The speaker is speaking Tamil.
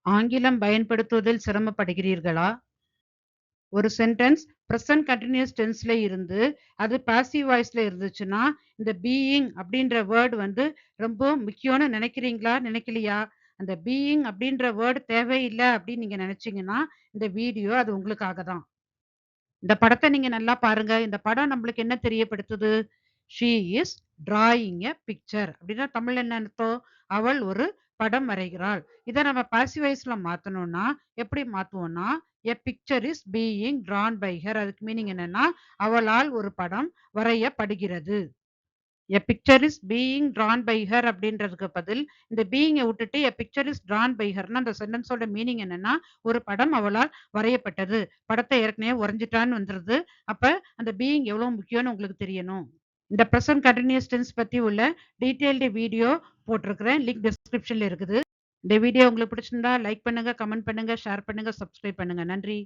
ஆங்கிலம் பயன்படுத்துவதில் சிரமப்படுகிறீர்களா? ஒரு சென்டென்ஸ் பிரசன்ட் கன்டினியூஸ் டென்ஸ்ல இருந்து அது பாசிவ் வாய்ஸ்ல இருந்துச்சுன்னா, இந்த பீயிங் அப்படின்ற வேர்ட் வந்து ரொம்ப முக்கியம்னு நினைக்கிறீங்களா? நினைக்கலையா? அந்த பீயிங் அப்படின்ற வேர்ட் தேவையில்ல அப்படின்னு நீங்க நினைச்சீங்கன்னா, இந்த வீடியோ அது உங்களுக்காக தான். இந்த படத்த நீங்க நல்லா பாருங்க. இந்த படம் நம்மளுக்கு என்ன தெரியப்படுத்துது? She is drawing a picture அப்படின்னா தமிழ்ல என்ன அர்த்தம்? அவள் ஒரு படம் வரைகிறாள். இத நம்ம பாசிவ் வாய்ஸ்ல மாத்தணும்னா, எப்படி மாத்துவோம்னா, a picture is being drawn by her. அதுக்கு மீனிங் என்னன்னா, அவளால் ஒரு படம் வரையப்படுகிறது. A picture is being drawn by her அப்படின்றதுக்கு பதில், இந்த பீயிங்க விட்டுட்டு a picture is drawn by ஹர்னா அந்த சென்டென்ஸோட மீனிங் என்னன்னா, ஒரு படம் அவளால் வரையப்பட்டது. படத்த ஏற்கனவே வரைஞ்சுட்டான்னு வந்துருது. அப்ப அந்த பீயிங் எவ்வளவு முக்கியம்னு உங்களுக்கு தெரியணும். இந்த பிரசன்ட் கன்டினியூஸ் டென்ஸ் பத்தி உள்ள டீடைல்டு வீடியோ போட்டிருக்கிறேன். லிங்க் டிஸ்கிரிப்ஷன்ல இருக்குது. இந்த வீடியோ உங்களுக்கு பிடிச்சிருந்தா லைக் பண்ணுங்க, கமெண்ட் பண்ணுங்க, ஷேர் பண்ணுங்க, சப்ஸ்கிரைப் பண்ணுங்க. நன்றி.